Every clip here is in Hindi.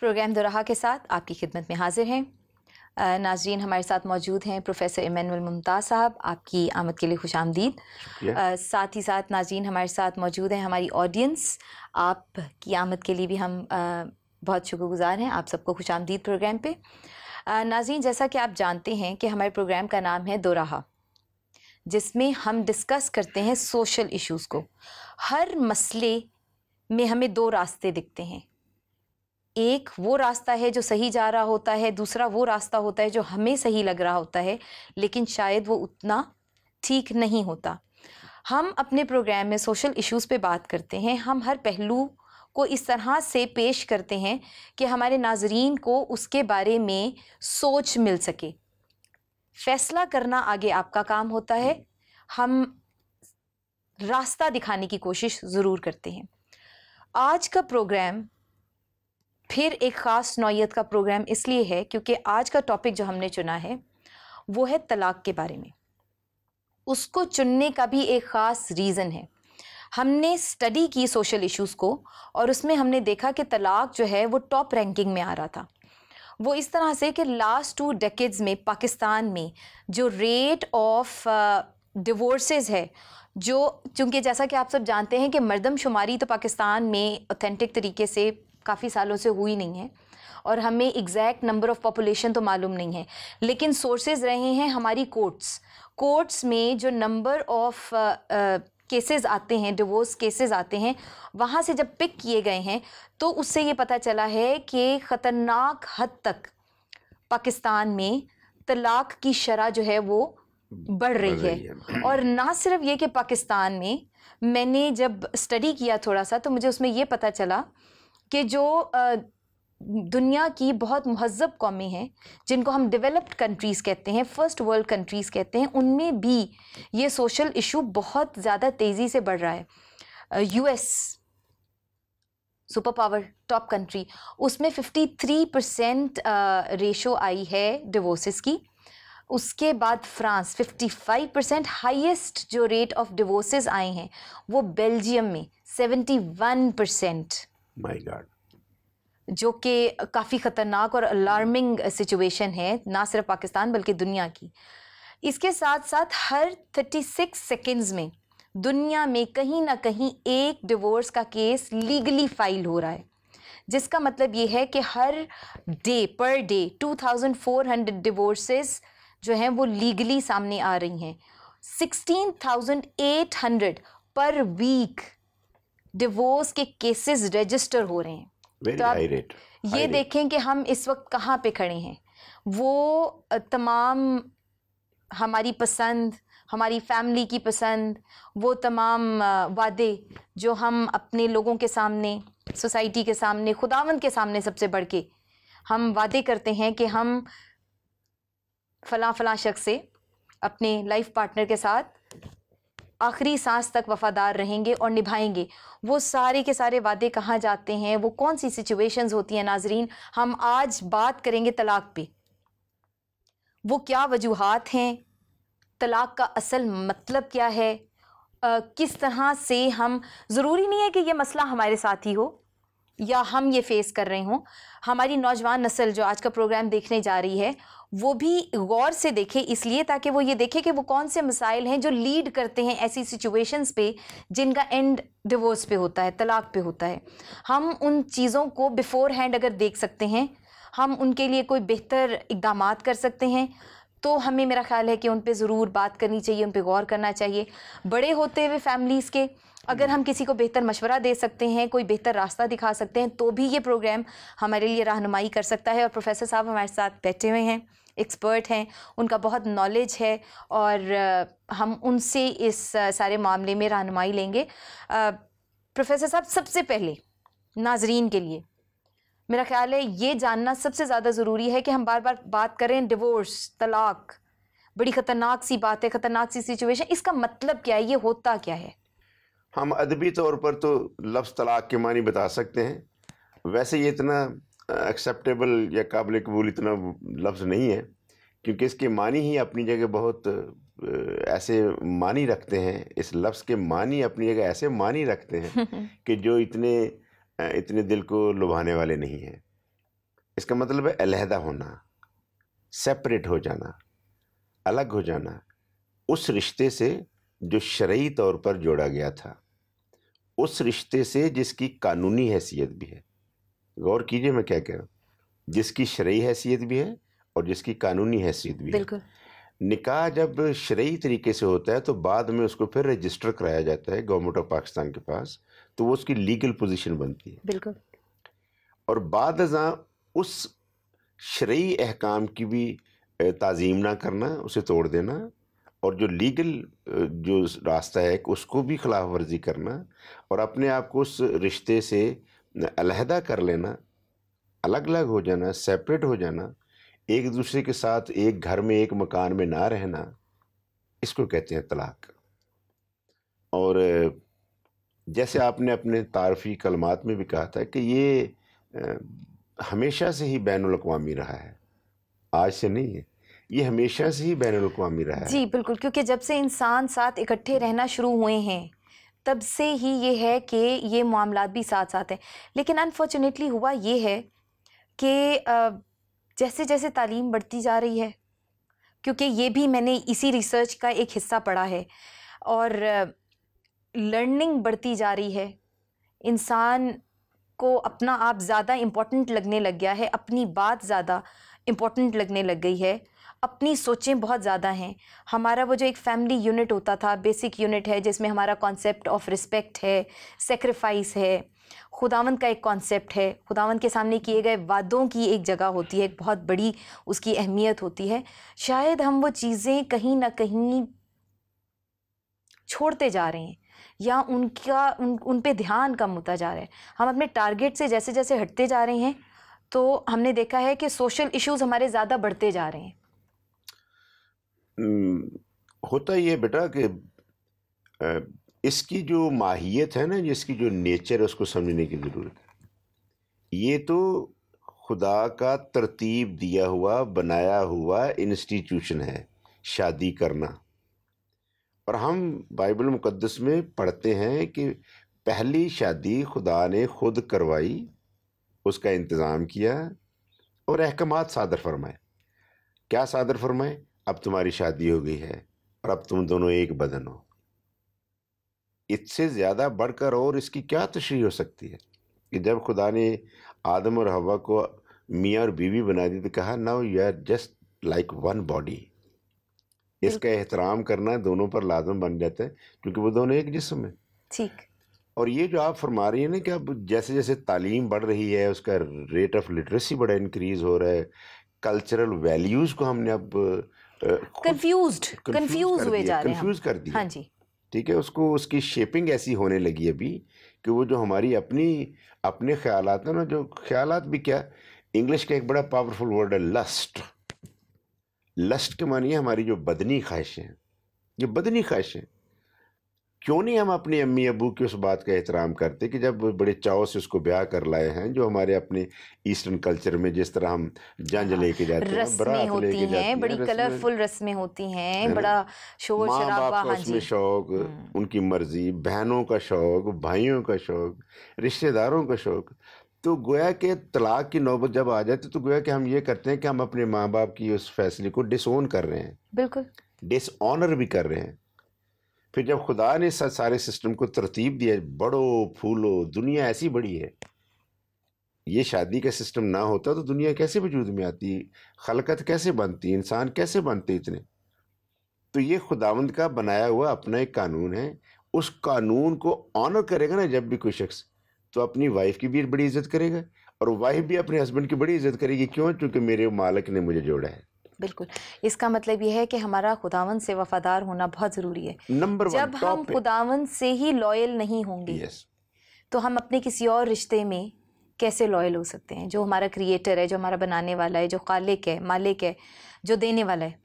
प्रोग्राम दोराहा के साथ आपकी खिदमत में हाजिर हैं। नाजरीन, हमारे साथ मौजूद हैं प्रोफेसर इमैनुअल मुमताज़ साहब। आपकी आमद के लिए खुश आमदीद। साथ ही साथ नाजरीन हमारे साथ मौजूद हैं हमारी ऑडियंस। आपकी आमद के लिए भी हम बहुत शुक्रगुजार हैं। आप सबको खुश आमदीद प्रोग्राम पे। नाजरीन, जैसा कि आप जानते हैं कि हमारे प्रोग्राम का नाम है दोराहा, जिसमें हम डिस्कस करते हैं सोशल इश्यूज़ को। हर मसले में हमें दो रास्ते दिखते हैं। एक वो रास्ता है जो सही जा रहा होता है, दूसरा वो रास्ता होता है जो हमें सही लग रहा होता है लेकिन शायद वो उतना ठीक नहीं होता। हम अपने प्रोग्राम में सोशल इश्यूज़ पे बात करते हैं। हम हर पहलू को इस तरह से पेश करते हैं कि हमारे नाजरीन को उसके बारे में सोच मिल सके। फैसला करना आगे आपका काम होता है, हम रास्ता दिखाने की कोशिश ज़रूर करते हैं। आज का प्रोग्राम फिर एक ख़ास नौइयत का प्रोग्राम इसलिए है क्योंकि आज का टॉपिक जो हमने चुना है वो है तलाक़ के बारे में। उसको चुनने का भी एक ख़ास रीज़न है। हमने स्टडी की सोशल इश्यूज़ को और उसमें हमने देखा कि तलाक़ जो है वो टॉप रैंकिंग में आ रहा था। वो इस तरह से कि लास्ट 2 डेकेड्स में पाकिस्तान में जो रेट ऑफ डिवोर्सेस है, जो चूँकि जैसा कि आप सब जानते हैं कि मर्दमशुमारी तो पाकिस्तान में ऑथेंटिक तरीके से काफ़ी सालों से हुई नहीं है और हमें एग्जैक्ट नंबर ऑफ़ पॉपुलेशन तो मालूम नहीं है, लेकिन सोर्सेज रहे हैं हमारी कोर्ट्स में जो नंबर ऑफ़ केसेस आते हैं, डिवोर्स केसेस आते हैं, वहाँ से जब पिक किए गए हैं तो उससे ये पता चला है कि ख़तरनाक हद तक पाकिस्तान में तलाक़ की शरह जो है वो बढ़ रही है। और ना सिर्फ ये कि पाकिस्तान में, मैंने जब स्टडी किया थोड़ा सा तो मुझे उसमें ये पता चला कि जो दुनिया की बहुत महज़्ज़ब कौमें हैं जिनको हम डेवलप्ड कंट्रीज़ कहते हैं, फर्स्ट वर्ल्ड कंट्रीज़ कहते हैं, उनमें भी ये सोशल इशू बहुत ज़्यादा तेज़ी से बढ़ रहा है। US super power, top country, उसमें 53% रेशो आई है डिवोर्सेस की। उसके बाद फ्रांस 55%, हाईएस्ट जो रेट ऑफ डिवोर्सेस आए हैं वो बेल्जियम में 71%। माय गॉड, जो कि काफ़ी ख़तरनाक और अलार्मिंग सिचुएशन है, ना सिर्फ पाकिस्तान बल्कि दुनिया की। इसके साथ साथ हर 36 सेकेंड्स में दुनिया में कहीं ना कहीं एक डिवोर्स का केस लीगली फाइल हो रहा है, जिसका मतलब ये है कि हर डे पर डे 2400 डिवोर्सेस जो हैं वो लीगली सामने आ रही हैं। 16,800 पर वीक डिवोर्स के केसेस रजिस्टर हो रहे हैं। तो आप ये देखें कि हम इस वक्त कहाँ पे खड़े हैं। वो तमाम हमारी पसंद, हमारी फैमिली की पसंद, वो तमाम वादे जो हम अपने लोगों के सामने, सोसाइटी के सामने, खुदावंद के सामने सबसे बढ़ के हम वादे करते हैं कि हम फ़लाँ शख्स से अपने लाइफ पार्टनर के साथ आखिरी सांस तक वफ़ादार रहेंगे और निभाएंगे। वो सारे के सारे वादे कहाँ जाते हैं, वो कौन सी सिचुएशंस होती हैं? नाजरीन, हम आज बात करेंगे तलाक़ पे। वो क्या वजूहात हैं, तलाक़ का असल मतलब क्या है, किस तरह से हम, ज़रूरी नहीं है कि ये मसला हमारे साथ ही हो या हम ये फ़ेस कर रहे हों। हमारी नौजवान नस्ल जो आज का प्रोग्राम देखने जा रही है वो भी गौर से देखे, इसलिए ताकि वो ये देखे कि वो कौन से मसाइल हैं जो लीड करते हैं ऐसी सिचुएशंस पे जिनका एंड डिवोर्स पे होता है, तलाक़ पे होता है। हम उन चीज़ों को बिफ़ोर हैंड अगर देख सकते हैं, हम उनके लिए कोई बेहतर इक़दामात कर सकते हैं, तो हमें, मेरा ख़्याल है कि उन पे ज़रूर बात करनी चाहिए, उन पे गौर करना चाहिए। बड़े होते हुए फैमिलीज़ के अगर हम किसी को बेहतर मशवरा दे सकते हैं, कोई बेहतर रास्ता दिखा सकते हैं, तो भी ये प्रोग्राम हमारे लिए रहनुमाई कर सकता है। और प्रोफेसर साहब हमारे साथ बैठे हुए हैं, एक्सपर्ट हैं, उनका बहुत नॉलेज है और हम उनसे इस सारे मामले में रहनुमाई लेंगे। प्रोफेसर साहब, सबसे पहले नाजरीन के लिए मेरा ख्याल है ये जानना सबसे ज़्यादा ज़रूरी है कि हम बार बार बात करें डिवोर्स, तलाक़, बड़ी ख़तरनाक सी बात है, ख़तरनाक सी सिचुएशन, इसका मतलब क्या है, ये होता क्या है? हम अदबी तौर पर तो लफ्ज़ तलाक़ के मानी बता सकते हैं। वैसे ये इतना एक्सेप्टेबल या काबिल कबूल इतना लफ्ज़ नहीं है, क्योंकि इसके मानी ही अपनी जगह बहुत ऐसे मानी रखते हैं। इस लफ्ज़ के मानी अपनी जगह ऐसे मानी रखते हैं कि जो इतने दिल को लुभाने वाले नहीं हैं। इसका मतलब है अलहदा होना, सेपरेट हो जाना, अलग हो जाना उस रिश्ते से जो शरई तौर पर जोड़ा गया था, उस रिश्ते से जिसकी कानूनी हैसियत भी है। गौर कीजिए मैं क्या कह रहा हूँ, जिसकी शरई हैसियत भी है और जिसकी कानूनी हैसियत भी है। बिल्कुल। निकाह जब शरई तरीके से होता है तो बाद में उसको फिर रजिस्टर कराया जाता है गवर्नमेंट ऑफ पाकिस्तान के पास, तो वो उसकी लीगल पोजीशन बनती है। बिल्कुल। और बाद उस शरई अहकाम की भी ताज़ीम ना करना, उसे तोड़ देना, और जो लीगल जो रास्ता है उसको भी खिलाफ वर्जी करना, और अपने आप को उस रिश्ते से अलहदा कर लेना, अलग अलग हो जाना, सेपरेट हो जाना, एक दूसरे के साथ एक घर में एक मकान में ना रहना, इसको कहते हैं तलाक। और जैसे आपने अपने तारफ़ी कलमात में भी कहा था कि ये हमेशा से ही बैनुल अक़वामी रहा है, आज से नहीं है, ये हमेशा से ही बैनुल अक़वामी रहा है। जी बिल्कुल, क्योंकि जब से इंसान साथ इकट्ठे रहना शुरू हुए हैं तब से ही ये है कि ये मामलात भी साथ साथ हैं। लेकिन अनफॉर्चुनेटली हुआ ये है कि जैसे जैसे तालीम बढ़ती जा रही है, क्योंकि ये भी मैंने इसी रिसर्च का एक हिस्सा पढ़ा है, और लर्निंग बढ़ती जा रही है, इंसान को अपना आप ज़्यादा इम्पोर्टेंट लगने लग गया है, अपनी बात ज़्यादा इम्पोर्टेंट लगने लग गई है, अपनी सोचें बहुत ज़्यादा हैं। हमारा वो जो एक फैमिली यूनिट होता था, बेसिक यूनिट है जिसमें हमारा कॉन्सेप्ट ऑफ रिस्पेक्ट है, सेक्रीफाइस है, खुदावंद का एक कॉन्सेप्ट है, खुदावंद के सामने किए गए वादों की एक जगह होती है, एक बहुत बड़ी उसकी अहमियत होती है। शायद हम वो चीज़ें कहीं ना कहीं छोड़ते जा रहे हैं या उन पे ध्यान कम होता जा रहा है। हम अपने टारगेट से जैसे जैसे हटते जा रहे हैं तो हमने देखा है कि सोशल इश्यूज हमारे ज़्यादा बढ़ते जा रहे हैं। होता ये बेटा कि इसकी जो माहियत है ना, जिसकी जो नेचर है, उसको समझने की ज़रूरत है। ये तो खुदा का तरतीब दिया हुआ, बनाया हुआ इंस्टीट्यूशन है शादी करना। और हम बाइबल मुकद्दस में पढ़ते हैं कि पहली शादी खुदा ने खुद करवाई, उसका इंतज़ाम किया और अहकामात सादर फरमाए। क्या सादर फरमाए? अब तुम्हारी शादी हो गई है और अब तुम दोनों एक बदन हो। इससे ज़्यादा बढ़कर और इसकी क्या तशरीह हो सकती है कि जब खुदा ने आदम और हवा को मियाँ और बीवी बना दी तो कहा now you are just like one body. इसका एहतराम करना दोनों पर लाजम बन जाता है क्योंकि वो दोनों एक जिस्म है। ठीक। और ये जो आप फरमा रही है ना कि अब जैसे जैसे तालीम बढ़ रही है, उसका रेट ऑफ लिटरेसी बड़ा इंक्रीज हो रहा है, कल्चरल वैल्यूज़ को हमने अब कंफ्यूज हुए जा रहे हैं, कंफ्यूज कर दिया। हाँ जी, ठीक है, उसको उसकी शेपिंग ऐसी होने लगी अभी कि वो जो हमारी अपने ख्यालात है ना, जो ख्यालात भी क्या, इंग्लिश का एक बड़ा पावरफुल वर्ड है लस्ट। लस्ट के मानिए हमारी जो बदनी ख्वाहिशें हैं, ये बदनी ख्वाहिशें, क्यों नहीं हम अपने अम्मी अबू की उस बात का एहतराम करते कि जब बड़े चाव से उसको ब्याह कर लाए हैं, जो हमारे अपने ईस्टर्न कल्चर में जिस तरह हम जंज लेके जाते हैं, रस्में होती हैं, बड़ी कलरफुल रस्में होती हैं, बड़ा शोर शराबा, हाँ जी, शौक, उनकी मर्जी, बहनों का शौक, भाइयों का शौक, रिश्तेदारों का शौक। तो गोया के तलाक की नौबत जब आ जाती तो गोया कि हम ये करते हैं कि हम अपने माँ बाप की उस फैसले को डिसओन कर रहे हैं, बिल्कुल डिसऑनर भी कर रहे हैं। फिर जब खुदा ने सारे सिस्टम को तरतीब दिया, बढ़ो फूलो, दुनिया ऐसी बड़ी है, ये शादी का सिस्टम ना होता तो दुनिया कैसे वजूद में आती, खलकत कैसे बनती, इंसान कैसे बनते इतने। तो ये खुदावंद का बनाया हुआ अपना एक कानून है, उस कानून को ऑनर करेगा ना जब भी कोई शख्स, तो अपनी वाइफ की भी बड़ी इज्जत करेगा और वाइफ भी अपने हस्बैंड की बड़ी इज्जत करेगी। क्यों? क्योंकि मेरे मालिक ने मुझे जोड़ा है। बिल्कुल, इसका मतलब ये है कि हमारा खुदावंद से वफादार होना बहुत ज़रूरी है। नंबर वन, जब हम खुदावंद से ही लॉयल नहीं होंगे तो हम अपने किसी और रिश्ते में कैसे लॉयल हो सकते हैं? जो हमारा क्रिएटर है, जो हमारा बनाने वाला है, जो खालिक है, मालिक है, जो देने वाला है,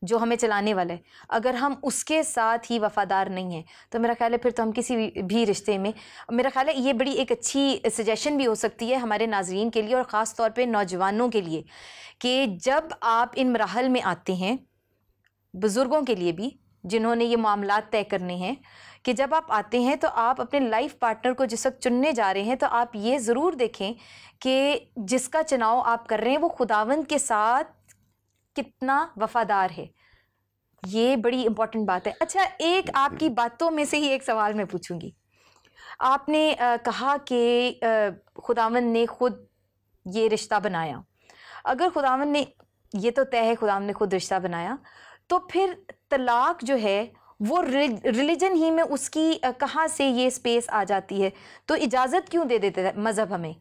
जो हमें चलाने वाला है, अगर हम उसके साथ ही वफादार नहीं हैं तो मेरा ख्याल है फिर तो हम किसी भी रिश्ते में, मेरा ख्याल है ये बड़ी एक अच्छी सजेशन भी हो सकती है हमारे नाजरीन के लिए और ख़ास तौर पे नौजवानों के लिए कि जब आप इन मराहल में आते हैं, बुज़ुर्गों के लिए भी जिन्होंने ये मामलात तय करने हैं कि जब आप आते हैं तो आप अपने लाइफ पार्टनर को जिस वक्त चुनने जा रहे हैं तो आप ये ज़रूर देखें कि जिसका चुनाव आप कर रहे हैं वो खुदावंद के साथ कितना वफादार है। ये बड़ी इंपॉर्टेंट बात है। अच्छा, एक आपकी बातों में से ही एक सवाल मैं पूछूंगी। आपने कहा कि खुदावंद ने खुद ये रिश्ता बनाया। अगर खुदावंद ने, ये तो तय है खुदावंद ने खुद रिश्ता बनाया, तो फिर तलाक जो है वो रिलीजन ही में उसकी कहाँ से ये स्पेस आ जाती है? तो इजाज़त क्यों दे देते थे मज़हब हमें?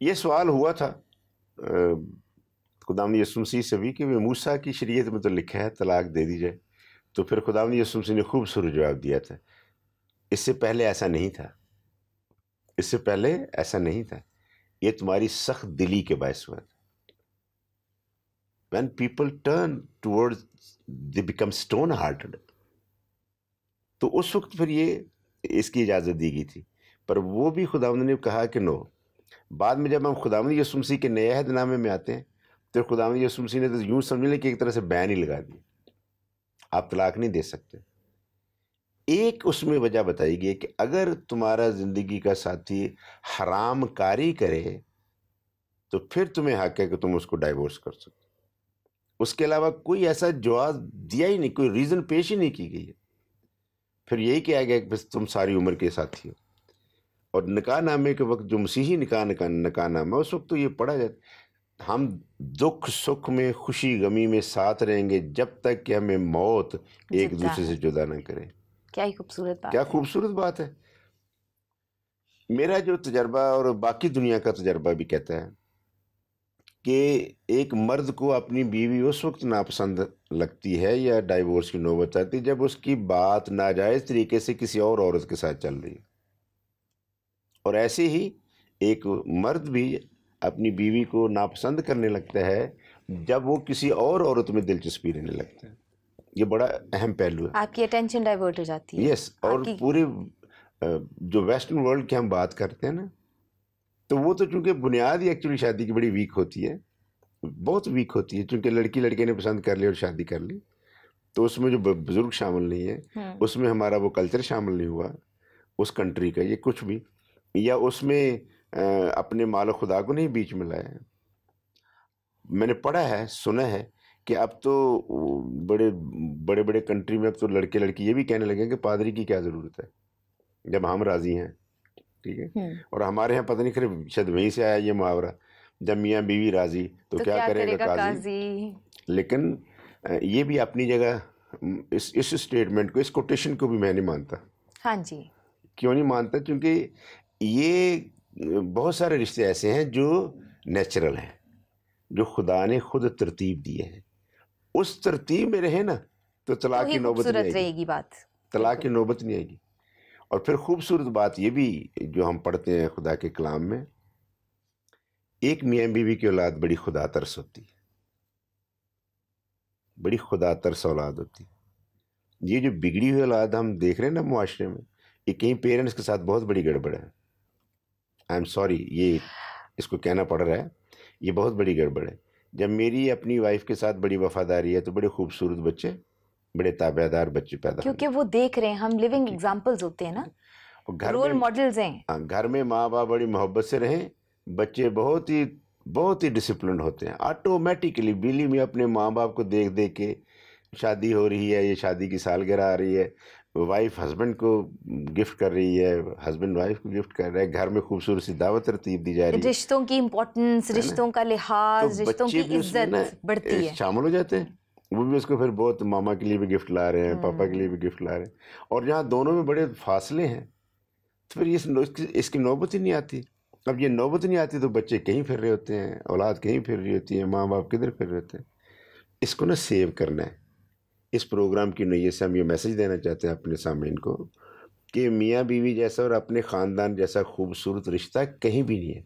ये सवाल हुआ था खुदावंद यीशु मसीह से भी कि वे मूसा की शरीयत में तो लिखा है तलाक दे दी जाए। तो फिर खुदावंद यीशु मसीह ने खूबसूरत जवाब दिया था, इससे पहले ऐसा नहीं था, इससे पहले ऐसा नहीं था, ये तुम्हारी सख्त दिली के बायस हुआ था। When people turn towards, they become stone hearted. तो उस वक्त फिर ये इसकी इजाज़त दी गई थी, पर वो भी खुदावंद ने कहा कि नो। बाद में जब हम खुदावंद यीशु मसीह के नए अहदनामे में आते हैं तो खुदावंद यीशु मसीह ने तो यूँ समझ लें कि एक तरह से बैन ही लगा दिया, आप तलाक नहीं दे सकते। एक उसमें वजह बताई गई कि अगर तुम्हारा ज़िंदगी का साथी हराम कारी करे तो फिर तुम्हें हक है कि तुम उसको डाइवोर्स कर सकते। उसके अलावा कोई ऐसा जवाब दिया ही नहीं, कोई रीज़न पेश ही नहीं की गई है। फिर यही किया गया कि बस तुम सारी उम्र के साथी हो। और निकाह नामे के वक्त जो मसीही निकाह नामा, उस वक्त तो ये पढ़ा जाता, हम दुख सुख में खुशी गमी में साथ रहेंगे जब तक कि हमें मौत एक दूसरे से जुदा ना करे। क्या ही खूबसूरत बात, क्या खूबसूरत बात है। मेरा जो तजर्बा और बाकी दुनिया का तजर्बा भी कहता है कि एक मर्द को अपनी बीवी उस वक्त नापसंद लगती है या डाइवोर्स की नौबत आती है जब उसकी बात नाजायज़ तरीके से किसी और औरत के साथ चल रही है। और ऐसे ही एक मर्द भी अपनी बीवी को नापसंद करने लगता है जब वो किसी और औरत में दिलचस्पी लेने लगता है। ये बड़ा अहम पहलू है, आपकी अटेंशन डाइवर्ट हो जाती है। यस। और पूरे जो वेस्टर्न वर्ल्ड की हम बात करते हैं ना, तो वो तो चूंकि बुनियाद ही एक्चुअली शादी की बड़ी वीक होती है, बहुत वीक होती है, चूंकि लड़के ने पसंद कर लिया और शादी कर ली, तो उसमें जो बुजुर्ग शामिल नहीं है, उसमें हमारा वो कल्चर शामिल नहीं हुआ उस कंट्री का, ये कुछ भी, या उसमें अपने मालो खुदा को नहीं बीच में लाया। मैंने पढ़ा है, सुना है कि अब तो बड़े बड़े बड़े कंट्री में अब तो लड़के लड़की ये भी कहने लगे कि पादरी की क्या ज़रूरत है जब हम राज़ी हैं, ठीक है। और हमारे यहाँ पता नहीं खैर शायद वहीं से आया ये मुहावरा, जब मियाँ बीवी राज़ी तो क्या करेगा काजी। लेकिन ये भी अपनी जगह, इस स्टेटमेंट को, इस कोटेशन को भी मैं नहीं मानता। हाँ जी। क्यों नहीं मानता? क्योंकि ये बहुत सारे रिश्ते ऐसे हैं जो नेचुरल हैं, जो खुदा ने खुद तरतीब दिए हैं, उस तरतीब में रहे ना तो तलाक की नौबत नहीं आएगी, तलाक की नौबत नहीं आएगी। और फिर खूबसूरत बात ये भी जो हम पढ़ते हैं खुदा के कलाम में, एक मियाँ बीवी की औलाद बड़ी खुदा तरस होती है, बड़ी खुदा तरस औलाद होती है। ये जो बिगड़ी हुई औलाद हम देख रहे हैं ना मुआशरे में, ये कई पेरेंट्स के साथ बहुत बड़ी गड़बड़ है। आई एम सॉरी, ये इसको कहना पड़ रहा है, ये बहुत बड़ी गड़बड़ है। जब मेरी अपनी वाइफ के साथ बड़ी वफादारी है तो बड़े खूबसूरत बच्चे, बड़े ताबेदार बच्चे पैदा, क्योंकि वो देख रहे हैं, हम लिविंग एग्जांपल्स होते हैं ना, रोल मॉडल्स हैं। घर में माँ बाप बड़ी मोहब्बत से रहें, बच्चे बहुत ही डिसिप्लिन होते हैं ऑटोमेटिकली। बिली में अपने माँ बाप को देख देख के, शादी हो रही है, ये शादी की सालगिरह आ रही है, वाइफ हस्बैंड को गिफ्ट कर रही है, हस्बैंड वाइफ को गिफ्ट कर रहा है, घर में खूबसूरत सी दावत तरतीब दी जा रही है, रिश्तों की इम्पोर्टेंस, रिश्तों का लिहाज, तो रिश्तों की इज्जत बढ़ती है, शामिल हो जाते हैं। वो भी उसको फिर बहुत मामा के लिए भी गिफ्ट ला रहे हैं, पापा के लिए भी गिफ्ट ला रहे हैं, और जहाँ दोनों में बड़े फासले हैं तो फिर इसकी नौबत ही नहीं आती। अब ये नौबत नहीं आती तो बच्चे कहीं फिर रहे होते हैं, औलाद कहीं फिर रही होती है, माँ बाप किधर फिर रहे होते हैं। इसको ना सेव करना है। इस प्रोग्राम की नैये से हम ये मैसेज देना चाहते हैं अपने सामईन को कि मियाँ बीवी जैसा और अपने ख़ानदान जैसा खूबसूरत रिश्ता कहीं भी नहीं है।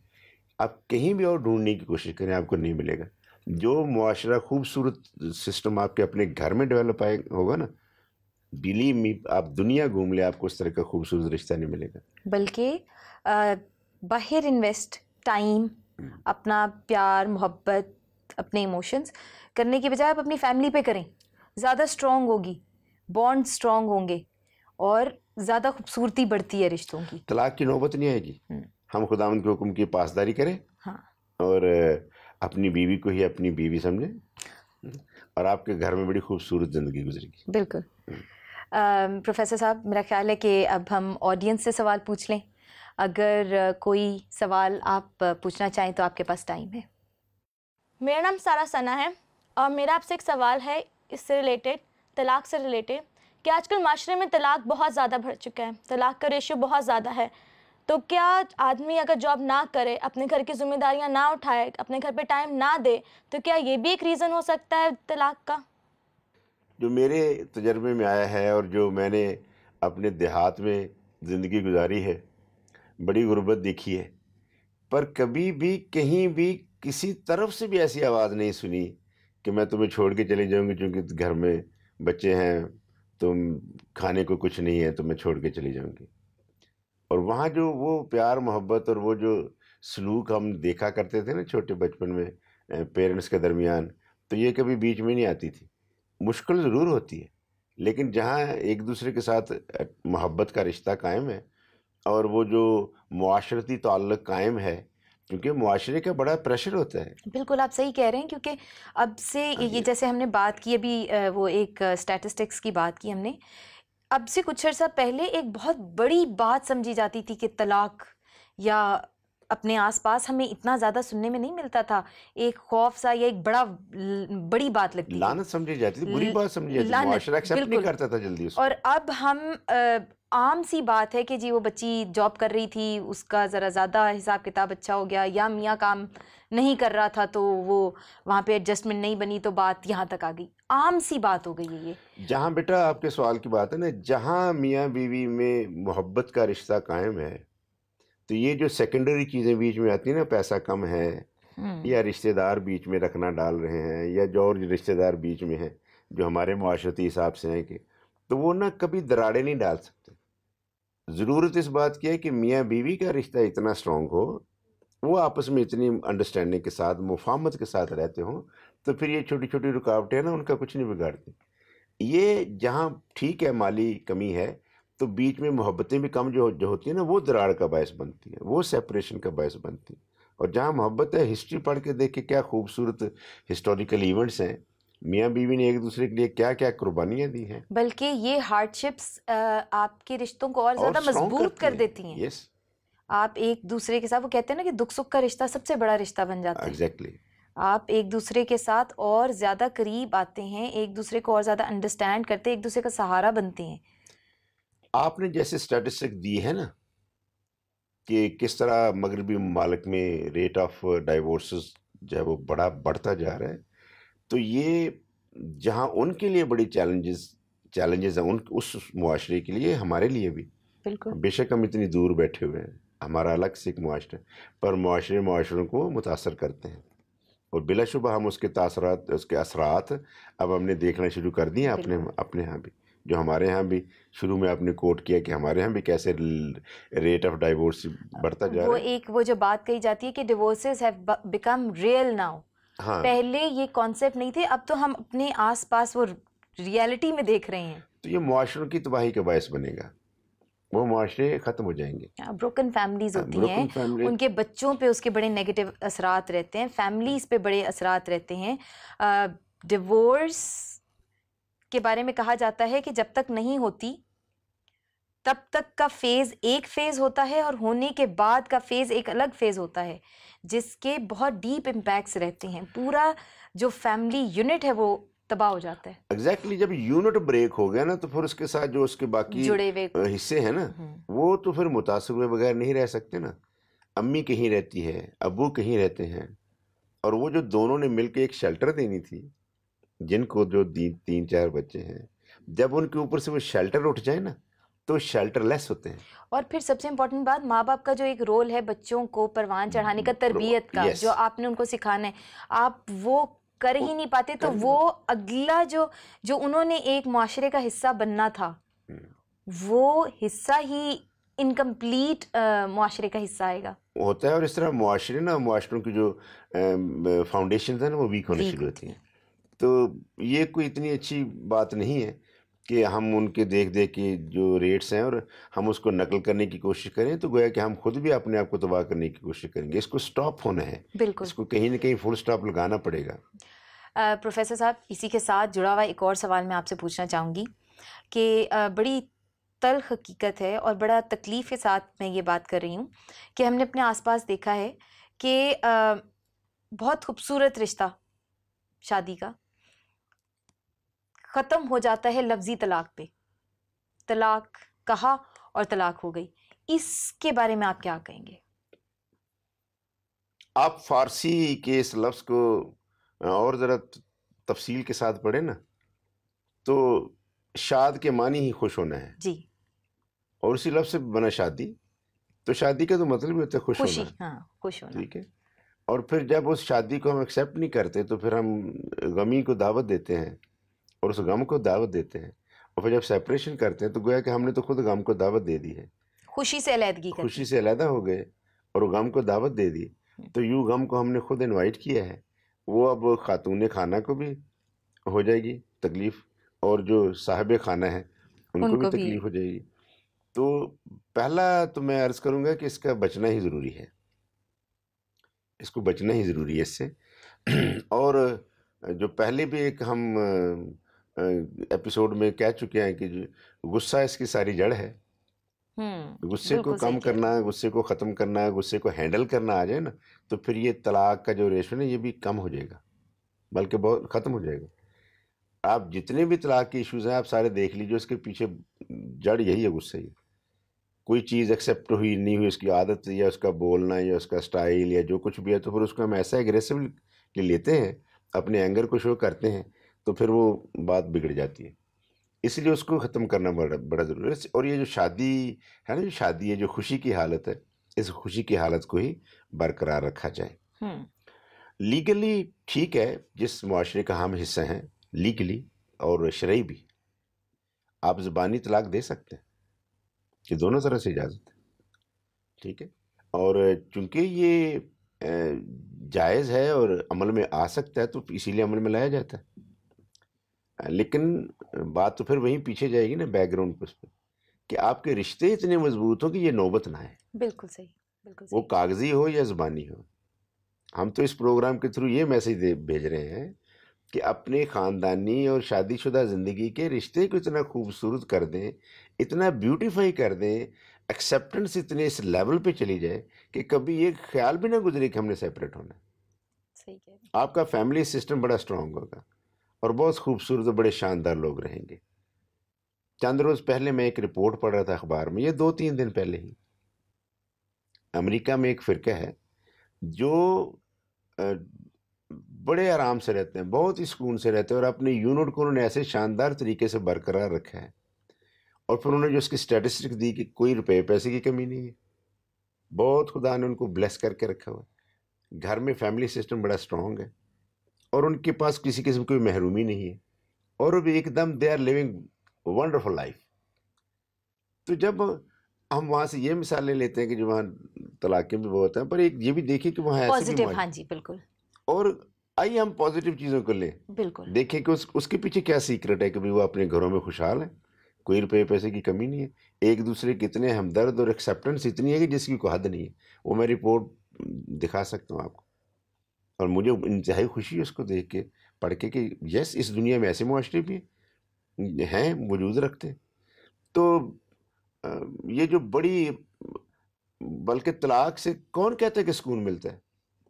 आप कहीं भी और ढूंढने की कोशिश करें, आपको नहीं मिलेगा। जो मुआशरा खूबसूरत सिस्टम आपके अपने घर में डेवलप होगा ना, बिलीव मी, आप दुनिया घूम ले, आपको उस तरह का खूबसूरत रिश्ता नहीं मिलेगा। बल्कि बाहर इन्वेस्ट टाइम, अपना प्यार मोहब्बत, अपने इमोशंस करने की बजाय आप अपनी फैमिली पे करें, ज़्यादा स्ट्रॉन्ग होगी। बॉन्ड स्ट्रांग होंगे और ज़्यादा खूबसूरती बढ़ती है रिश्तों की। तलाक की नौबत नहीं आएगी। हम खुदावंद के हुक्म की पासदारी करें, हाँ, और अपनी बीवी को ही अपनी बीवी समझें और आपके घर में बड़ी खूबसूरत ज़िंदगी गुजरेगी। बिल्कुल। प्रोफेसर साहब, मेरा ख्याल है कि अब हम ऑडियंस से सवाल पूछ लें। अगर कोई सवाल आप पूछना चाहें तो आपके पास टाइम है। मेरा नाम सारा सना है और मेरा आपसे एक सवाल है इससे रिलेटेड, तलाक से रिलेटेड, कि आजकल माशरे में तलाक बहुत ज़्यादा बढ़ चुका है, तलाक का रेशियो बहुत ज़्यादा है। तो क्या आदमी अगर जॉब ना करे, अपने घर की जिम्मेदारियां ना उठाए, अपने घर पे टाइम ना दे, तो क्या ये भी एक रीज़न हो सकता है तलाक का? जो मेरे तजर्बे में आया है और जो मैंने अपने देहात में ज़िंदगी गुजारी है, बड़ी गुर्बत देखी है, पर कभी भी कहीं भी किसी तरफ से भी ऐसी आवाज़ नहीं सुनी कि मैं तुम्हें छोड़ के चली जाऊंगी क्योंकि घर में बच्चे हैं, तुम खाने को कुछ नहीं है तो मैं छोड़ के चली जाऊंगी। और वहाँ जो वो प्यार मोहब्बत और वो जो सलूक हम देखा करते थे ना छोटे बचपन में पेरेंट्स के दरमियान, तो ये कभी बीच में नहीं आती थी। मुश्किल ज़रूर होती है, लेकिन जहाँ एक दूसरे के साथ मोहब्बत का रिश्ता कायम है और वो जो मुआशरती ताल्लुक़ कायम है, क्योंकि मुआशरे का बड़ा प्रेशर होता है। बिल्कुल आप सही कह रहे हैं, क्योंकि अब से ये जैसे हमने बात की अभी, वो एक स्टैटिस्टिक्स की बात की हमने, अब से कुछ अर्सा पहले एक बहुत बड़ी बात समझी जाती थी कि तलाक, या अपने आसपास हमें इतना ज़्यादा सुनने में नहीं मिलता था, एक खौफ सा या एक बड़ी बात लगती थी, लानत समझी जाती थी, बुरी बात समझी जाती थी, मुआशरा एक्सेप्ट नहीं करता था जल्दी उसको। और अब हम आम सी बात है कि जी वो बच्ची जॉब कर रही थी, उसका ज़रा ज़्यादा हिसाब किताब अच्छा हो गया, या मियाँ काम नहीं कर रहा था तो वो वहाँ पे एडजस्टमेंट नहीं बनी तो बात यहाँ तक आ गई, आम सी बात हो गई है ये। जहाँ बेटा आपके सवाल की बात है ना, जहाँ मियाँ बीवी में मोहब्बत का रिश्ता कायम है, तो ये जो सेकेंडरी चीज़ें बीच में आती हैं ना, पैसा कम है या रिश्तेदार बीच में रखना डाल रहे हैं, या जो और रिश्तेदार बीच में हैं जो हमारे मुआशरती हिसाब से हैं, कि तो वो ना कभी दरारें नहीं डाल सकते। ज़रूरत इस बात की है कि मियाँ बीवी का रिश्ता इतना स्ट्रॉन्ग हो, वो आपस में इतनी अंडरस्टैंडिंग के साथ, मुफाहमत के साथ रहते हों, तो फिर ये छोटी छोटी रुकावटें ना उनका कुछ नहीं बिगाड़ती। ये जहाँ ठीक है माली कमी है, तो बीच में मोहब्बतें भी कम जो होती है ना, वो दरार का बायस बनती है, वो सेपरेशन का बायस बनती है। और जहाँ मोहब्बत है, हिस्ट्री पढ़ के देख के क्या खूबसूरत हिस्टोरिकल इवेंट्स हैं, मियाँ बीवी ने एक दूसरे के लिए क्या क्या कुर्बानियाँ दी हैं। बल्कि ये हार्डशिप्स आपके रिश्तों को और ज़्यादा मजबूत कर देती हैं। यस, आप एक दूसरे के साथ, वो कहते हैं ना कि दुख सुख का रिश्ता सबसे बड़ा रिश्ता बन जाता है। एग्जैक्टली। आप एक दूसरे के साथ और ज़्यादा करीब आते हैं, एक दूसरे को और ज़्यादा अंडरस्टैंड करते हैं, एक दूसरे का सहारा बनते हैं। आपने जैसे स्टैटिस्टिक दी है ना कि किस तरह मगरबी ममालिक में रेट ऑफ डाइवोर्सेस जो है वो बढ़ता जा रहा है, तो ये जहाँ उनके लिए बड़ी चैलेंजेस हैं, उस मुआशरे के लिए, हमारे लिए भी। बिल्कुल। बेशक हम इतनी दूर बैठे हुए हैं, हमारा अलग से एक मुआशरा, पर मुआशरों को मुतासर करते हैं, और बिलाशुबा हम उसके असरात अब हमने देखना शुरू कर दिए अपने यहाँ भी। जो हमारे यहाँ भी शुरू में आपने कोट किया कि हमारे यहाँ भी कैसे रेट ऑफ डाइवोर्स बढ़ता जा रहा है। वो जो बात कही जाती है कि divorces have become real now. हाँ। पहले ये कॉन्सेप्ट नहीं थे, अब तो हम अपने आसपास वो रियलिटी में देख रहे हैं। तो ये मुआशरों की तबाही का बायस बनेगा, वो मुआशरे ख़त्म हो जाएंगे। ब्रोकन फैमिलीज होती हैं, उनके बच्चों पे उसके बड़े नेगेटिव असरात रहते हैं, फैमिलीज पे बड़े असरात रहते हैं। डिवोर्स के बारे में कहा जाता है कि जब तक नहीं होती तब तक का फेज़ एक फ़ेज़ होता है, और होने के बाद का फ़ेज़ एक अलग फ़ेज़ होता है, जिसके बहुत डीप इम्पैक्ट्स रहते हैं। पूरा जो फैमिली यूनिट है वो तबाह हो जाता है। एग्जैक्टली जब यूनिट ब्रेक हो गया ना, तो फिर उसके साथ जो उसके बाकी जुड़े हुए हिस्से हैं ना, वो तो फिर मुतासर हुए बगैर नहीं रह सकते ना। अम्मी कहीं रहती है, अब्बू कहीं रहते हैं, और वो जो दोनों ने मिलकर एक शेल्टर देनी थी, जिनको जो 3-4 बच्चे हैं, जब उनके ऊपर से वो शेल्टर उठ जाए ना, तो शेल्टरलेस होते हैं। और फिर सबसे इम्पोर्टेंट बात, माँ बाप का जो एक रोल है बच्चों को परवान चढ़ाने का, तरबियत का, जो आपने उनको सिखाना है, आप वो कर ही नहीं पाते, तो वो अगला जो उन्होंने एक मुआशरे का हिस्सा बनना था, वो हिस्सा ही इनकम्प्लीट मुआशरे का हिस्सा आएगा होता है। और इस तरह मुआशरों की जो फाउंडेशन है ना, वो वीक होने शुरू होती हैं। तो ये कोई इतनी अच्छी बात नहीं है कि हम उनके देख देख के जो रेट्स हैं और हम उसको नकल करने की कोशिश करें, तो गोया कि हम खुद भी अपने आप को तबाह करने की कोशिश करेंगे। इसको स्टॉप होना है, बिल्कुल। इसको कहीं ना कहीं फुल स्टॉप लगाना पड़ेगा। प्रोफेसर साहब, इसी के साथ जुड़ा हुआ एक और सवाल मैं आपसे पूछना चाहूँगी कि बड़ी तल्ख हकीकत है और बड़ा तकलीफ़ के साथ मैं ये बात कर रही हूँ कि हमने अपने आसपास देखा है कि बहुत खूबसूरत रिश्ता शादी का ख़त्म हो जाता है लफ्ज़ी तलाक पे। तलाक कहा और तलाक हो गई। इसके बारे में आप क्या कहेंगे? आप फारसी के इस लफ्ज़ को और ज़रा तफसील के साथ पढ़े ना, तो शाद के मानी ही खुश होना है जी। और उसी लफ्ज़ से बना शादी, तो शादी का तो मतलब ही होता है खुश खुशी, होना। हाँ, खुश होना। ठीक है। और फिर जब उस शादी को हम एक्सेप्ट नहीं करते, तो फिर हम गमी को दावत देते हैं और उस गम को दावत देते हैं, और फिर जब सेपरेशन करते हैं तो गोया कि हमने तो खुद गम को दावत दे दी है, खुशी से अलहदगी कर खुशी दी। से अलहदा हो गए और वो गम को दावत दे दी। तो यूँ गम को हमने खुद इनवाइट किया है, वो अब खातून खाना को भी हो जाएगी तकलीफ़ और जो साहिब खाना है उनको भी उनको भी। तकलीफ़ हो जाएगी। तो पहला तो मैं अर्ज़ करूँगा कि इसका बचना ही ज़रूरी है, इसको बचना ही ज़रूरी है इससे। और जो पहले भी एक हम एपिसोड में कह चुके हैं कि जो गुस्सा इसकी सारी जड़ है। गुस्से को बिल्कुल सही कम कह रहे करना, गुस्से को ख़त्म करना, गुस्से को हैंडल करना आ जाए ना, तो फिर ये तलाक का जो रेशो है ये भी कम हो जाएगा, बल्कि बहुत ख़त्म हो जाएगा। आप जितने भी तलाक के इश्यूज़ हैं आप सारे देख लीजिए, उसके पीछे जड़ यही है, गुस्से ही। कोई चीज़ एक्सेप्ट हुई नहीं हुई, उसकी आदत या उसका बोलना या उसका स्टाइल या जो कुछ भी है, तो फिर उसको हम ऐसा एग्रेसिवली लेते हैं, अपने एंगर को शो करते हैं, तो फिर वो बात बिगड़ जाती है। इसलिए उसको ख़त्म करना बड़ा बड़ा ज़रूरी है। और ये जो शादी है ना, जो शादी है, जो खुशी की हालत है, इस खुशी की हालत को ही बरकरार रखा जाए। लीगली ठीक है, जिस मुआशरे का हम हिस्सा हैं लीगली और शरई भी, आप ज़बानी तलाक दे सकते हैं, कि दोनों तरह से इजाज़त है। ठीक है। और चूंकि ये जायज़ है और अमल में आ सकता है, तो इसीलिए अमल में लाया जाता है। लेकिन बात तो फिर वहीं पीछे जाएगी ना, बैकग्राउंड पर, उस पर, कि आपके रिश्ते इतने मजबूत हो कि ये नौबत ना आए, बिल्कुल सही, बिल्कुल वो सही। कागजी हो या ज़बानी हो। हम तो इस प्रोग्राम के थ्रू ये मैसेज भेज रहे हैं कि अपने ख़ानदानी और शादीशुदा ज़िंदगी के रिश्ते को इतना खूबसूरत कर दें, इतना ब्यूटीफाई कर दें, एक्सेप्टेंस इतने इस लेवल पे चली जाए कि कभी ये ख्याल भी ना गुजरे कि हमने सेपरेट होना है। सही कह रहे हैं। आपका फैमिली सिस्टम बड़ा स्ट्रांग होगा और बहुत खूबसूरत और बड़े शानदार लोग रहेंगे। चंद रोज़ पहले मैं एक रिपोर्ट पढ़ रहा था अखबार में, ये 2-3 दिन पहले ही, अमेरिका में एक फ़िरका है जो बड़े आराम से रहते हैं, बहुत ही सुकून से रहते हैं, और अपने यूनिट को उन्होंने ऐसे शानदार तरीके से बरकरार रखा है। और फिर उन्होंने जो उसकी स्टैटिस्टिक दी कि कोई रुपए पैसे की कमी नहीं है, बहुत खुदा ने उनको ब्लेस करके रखा हुआ है, घर में फैमिली सिस्टम बड़ा स्ट्रॉन्ग है और उनके पास किसी किस्म की महरूमी नहीं है, और वो भी एकदम they are living wonderful life. तो जब हम वहाँ से ये मिसालें लेते हैं कि जो वहाँ तलाक़ें भी बहुत हैं, पर एक ये भी देखिए कि वहाँ ऐसे भी पॉजिटिव, हाँ जी, बिल्कुल और आइए हम पॉजिटिव चीज़ों को लें, बिल्कुल। देखें कि उसके पीछे क्या सीक्रेट है कि भाई वो अपने घरों में खुशहाल है, कोई रुपये पैसे की कमी नहीं है, एक दूसरे के इतने हमदर्द और एक्सेप्टेंस इतनी है कि जिसकी कोई हद नहीं है। वो मैं रिपोर्ट दिखा सकता हूँ आपको, और मुझे इंतहाई खुशी है उसको देख के, पढ़ के, कि यस, इस दुनिया में ऐसे मुआशरे भी हैं, वजूद रखते हैं। तो ये जो बड़ी, बल्कि तलाक से कौन कहता है कि सुकून मिलता है?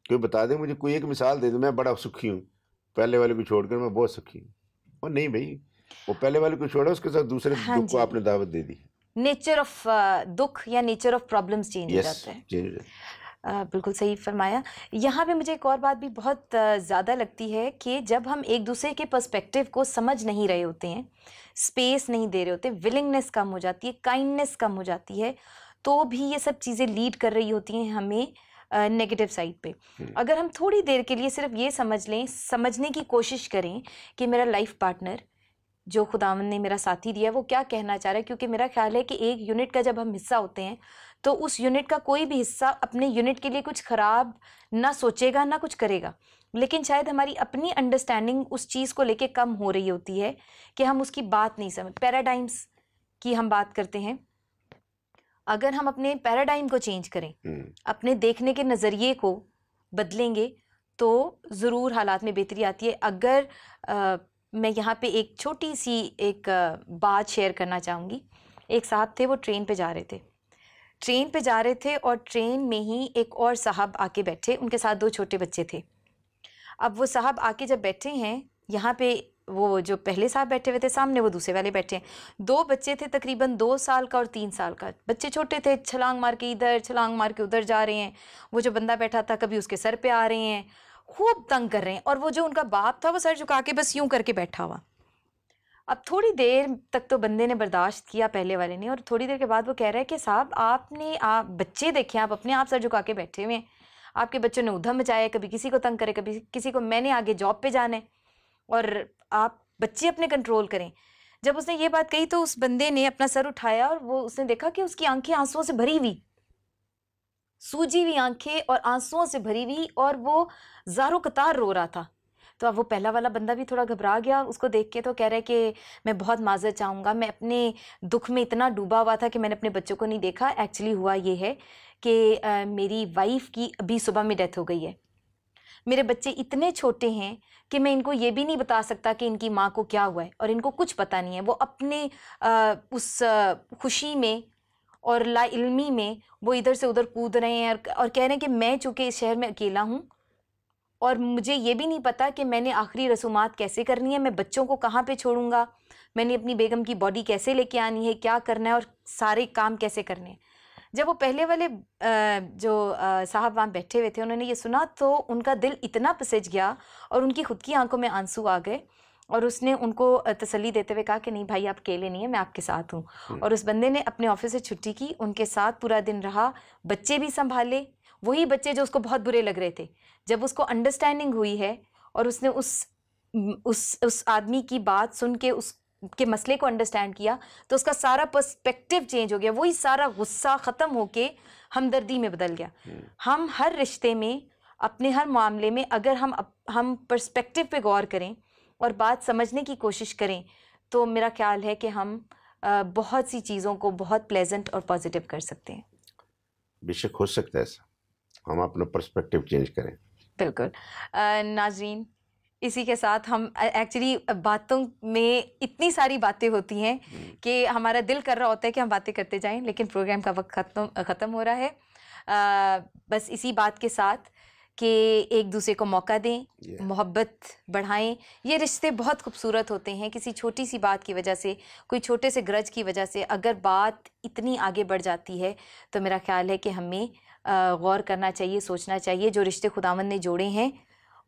कोई बता दे मुझे, कोई एक मिसाल दे दे, मैं बड़ा सुखी हूँ, पहले वाले को छोड़कर मैं बहुत सुखी हूँ। और नहीं भाई, वो पहले वाले को छोड़ा, उसके साथ दूसरे हाँ दुख को जी। आपने दावत दे दी। नेचर ऑफ दुख या नेचर ऑफ प्रॉब्लम्स चेंज हो यस, जाता है। चेंज। बिल्कुल सही फरमाया। यहाँ पे मुझे एक और बात भी बहुत ज़्यादा लगती है कि जब हम एक दूसरे के पर्सपेक्टिव को समझ नहीं रहे होते हैं, स्पेस नहीं दे रहे होते, विलिंगनेस कम हो जाती है, काइंडनेस कम हो जाती है, तो भी ये सब चीज़ें लीड कर रही होती हैं हमें नेगेटिव साइड पे। अगर हम थोड़ी देर के लिए सिर्फ ये समझ लें, समझने की कोशिश करें कि मेरा लाइफ पार्टनर जो खुदावंद ने मेरा साथी दिया है वो क्या कहना चाह रहा है, क्योंकि मेरा ख्याल है कि एक यूनिट का जब हम हिस्सा होते हैं तो उस यूनिट का कोई भी हिस्सा अपने यूनिट के लिए कुछ ख़राब ना सोचेगा ना कुछ करेगा। लेकिन शायद हमारी अपनी अंडरस्टैंडिंग उस चीज़ को लेके कम हो रही होती है कि हम उसकी बात नहीं समझ। पैराडाइम्स की हम बात करते हैं, अगर हम अपने पैराडाइम को चेंज करें, अपने देखने के नज़रिए को बदलेंगे तो ज़रूर हालात में बेहतरी आती है। अगर मैं यहाँ पे एक छोटी सी एक बात शेयर करना चाहूँगी। एक साहब थे, वो ट्रेन पे जा रहे थे और ट्रेन में ही एक और साहब आके बैठे, उनके साथ 2 छोटे बच्चे थे। अब वो साहब आके जब बैठे हैं, यहाँ पे वो जो पहले साहब बैठे हुए थे, सामने वो दूसरे वाले बैठे हैं। 2 बच्चे थे, तकरीबन 2 साल का और 3 साल का। बच्चे छोटे थे, छलांग मार के इधर, छलांग मार के उधर जा रहे हैं। वो जो बंदा बैठा था कभी उसके सर पे आ रहे हैं, खूब तंग कर रहे हैं। और वो जो उनका बाप था वो सर झुका के बस यूं करके बैठा हुआ। अब थोड़ी देर तक तो बंदे ने बर्दाश्त किया, पहले वाले ने, और थोड़ी देर के बाद वो कह रहा है कि साहब आप बच्चे देखें, आप अपने आप सर झुका के बैठे हुए हैं, आपके बच्चों ने उधम मचाया, कभी किसी को तंग करे, कभी किसी को, मैंने आगे जॉब पे जाना है और आप बच्चे अपने कंट्रोल करें। जब उसने ये बात कही तो उस बंदे ने अपना सर उठाया और वो उसने देखा कि उसकी आंखें आंसुओं से भरी हुई, सूजी हुई आंखें और आंसुओं से भरी हुई, और वो ज़ारो कतार रो रहा था। तो अब वो पहला वाला बंदा भी थोड़ा घबरा गया उसको देख के, तो कह रहा है कि मैं बहुत माजरत चाहूँगा, मैं अपने दुख में इतना डूबा हुआ था कि मैंने अपने बच्चों को नहीं देखा। एक्चुअली हुआ ये है कि मेरी वाइफ की अभी सुबह में डेथ हो गई है। मेरे बच्चे इतने छोटे हैं कि मैं इनको ये भी नहीं बता सकता कि इनकी माँ को क्या हुआ है, और इनको कुछ पता नहीं है। वो अपने उस खुशी में और लाइल्मी में वो इधर से उधर कूद रहे हैं और कह रहे हैं कि मैं चूँकि इस शहर में अकेला हूँ और मुझे ये भी नहीं पता कि मैंने आखिरी रसूमात कैसे करनी है, मैं बच्चों को कहाँ पे छोड़ूंगा, मैंने अपनी बेगम की बॉडी कैसे लेके आनी है, क्या करना है और सारे काम कैसे करने हैं। जब वो पहले वाले जो साहब वहाँ बैठे हुए थे, उन्होंने ये सुना तो उनका दिल इतना पसिज गया और उनकी खुद की आंखों में आंसू आ गए, और उसने उनको तसल्ली देते हुए कहा कि नहीं भाई, आप अकेले नहीं है, मैं आपके साथ हूँ। और उस बंदे ने अपने ऑफिस से छुट्टी की, उनके साथ पूरा दिन रहा, बच्चे भी संभाले, वही बच्चे जो उसको बहुत बुरे लग रहे थे। जब उसको अंडरस्टैंडिंग हुई है और उसने उस आदमी की बात सुन के उसके मसले को अंडरस्टैंड किया, तो उसका सारा पर्सपेक्टिव चेंज हो गया, वही सारा गुस्सा ख़त्म होके हमदर्दी में बदल गया। हम हर रिश्ते में, अपने हर मामले में अगर हम पर्सपेक्टिव पे गौर करें और बात समझने की कोशिश करें, तो मेरा ख्याल है कि हम बहुत सी चीज़ों को बहुत प्लेजेंट और पॉजिटिव कर सकते हैं। बेशक हो सकता है ऐसा, हम अपना पर्सपेक्टिव चेंज करें। बिल्कुल। नाज़रीन, इसी के साथ हम एक्चुअली बातों में इतनी सारी बातें होती हैं कि हमारा दिल कर रहा होता है कि हम बातें करते जाएं, लेकिन प्रोग्राम का वक्त ख़त्म हो रहा है। बस इसी बात के साथ कि एक दूसरे को मौका दें, मोहब्बत बढ़ाएं। ये रिश्ते बहुत खूबसूरत होते हैं। किसी छोटी सी बात की वजह से, कोई छोटे से ग्रज की वजह से अगर बात इतनी आगे बढ़ जाती है, तो मेरा ख्याल है कि हमें गौर करना चाहिए, सोचना चाहिए। जो रिश्ते खुदावंद ने जोड़े हैं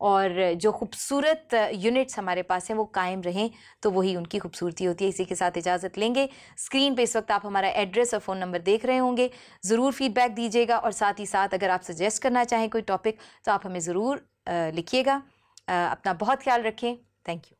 और जो खूबसूरत यूनिट्स हमारे पास हैं वो कायम रहें, तो वही उनकी खूबसूरती होती है। इसी के साथ इजाज़त लेंगे। स्क्रीन पे इस वक्त आप हमारा एड्रेस और फ़ोन नंबर देख रहे होंगे, ज़रूर फीडबैक दीजिएगा, और साथ ही साथ अगर आप सजेस्ट करना चाहें कोई टॉपिक तो आप हमें ज़रूर लिखिएगा। अपना बहुत ख्याल रखें। Thank you.